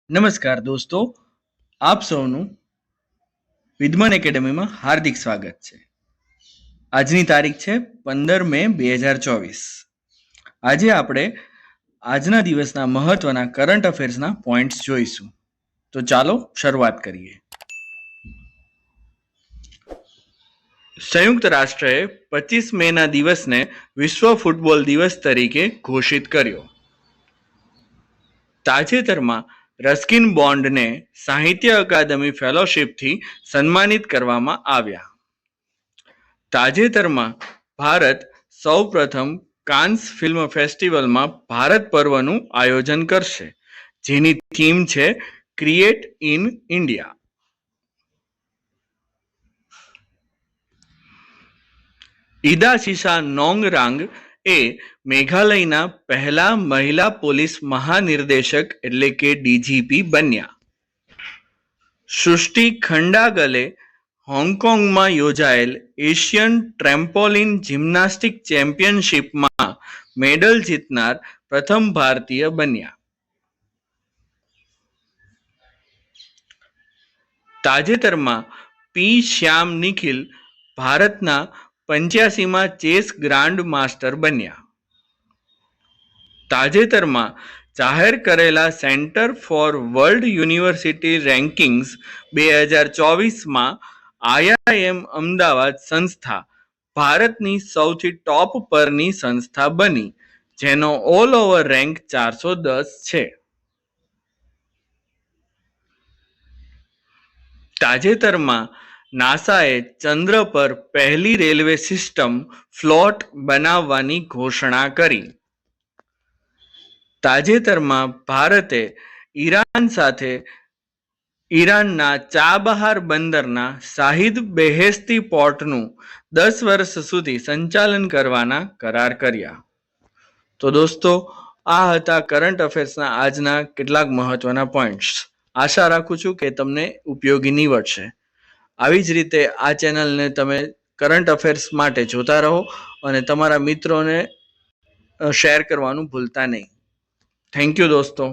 નમસ્કાર દોસ્તો, આપ સૌનું વિદ્વાન એકેડમીમાં હાર્દિક સ્વાગત છે. આજની તારીખ છે 15 મે 2024. આજે આપણે આજના દિવસના મહત્વના કરંટ અફેર્સના પોઈન્ટ્સ જોઈશું. તો ચાલો શરૂઆત કરીએ. સંયુક્ત રાષ્ટ્રએ 25 મેના દિવસને વિશ્વ ફૂટબોલ દિવસ તરીકે ઘોષિત કર્યો. તાજેતરમાં રસ્કિન બોન્ડને સાહિત્ય અકાદમી ફેલોશિપથી સન્માનિત કરવામાં આવ્યા. તાજેતરમાં ભારત સૌપ્રથમ કાન્સ ફિલ્મ ફેસ્ટિવલમાં ભારત પર્વનું આયોજન કરશે, જેની થીમ છે ક્રિએટ ઇન ઇન્ડિયા. ઇદાશિશા નોંગરાંગ એ મેઘાલયના પહેલા મહિલા પોલીસ મહાનિર્દેશક એટલે કે ડીજીપી બન્યા. સૃષ્ટિ ખંડાગલે હોંગકોંગમાં યોજાયેલ એશિયન ટ્રેમ્પોલિન જિમ્નાસ્ટિક ચેમ્પિયનશિપમાં મેડલ જીતનાર પ્રથમ ભારતીય બન્યા. તાજેતરમાં પી શ્યામ નિખિલ ભારતના 85માં ચેસ ગ્રાન્ડ માસ્ટર બન્યા. તાજેતરમાં જાહેર કરેલા centre for world university rankings 2024માં આઈઆઈએમ અમદાવાદ સંસ્થા ભારતની સૌથી ટોપ પરની સંસ્થા બની, જેનો ઓલ ઓવર રેન્ક 410 છે. તાજેતરમાં નાસાએ ચંદ્ર પર પહેલી રેલવે સિસ્ટમ ફ્લોટ બનાવવાની ઘોષણા કરી. તાજેતરમાં ભારતે ઈરાન સાથે ઈરાનના ચાબહાર બંદરના શાહિદ બેહેસ્તી પોર્ટનું 10 વર્ષ સુધી સંચાલન કરવાના કરાર કર્યા. તો દોસ્તો, આ હતા કરંટ અફેર્સના આજના કેટલાક મહત્વના પોઈન્ટ્સ. આશા રાખું છું કે તમને ઉપયોગી નીવડશે. આવી જ રીતે આ ચેનલને તમે કરંટ અફેર્સ માટે જોતા રહો અને તમારા મિત્રોને શેર કરવાનું ભૂલતા નહીં. થેન્ક યુ દોસ્તો.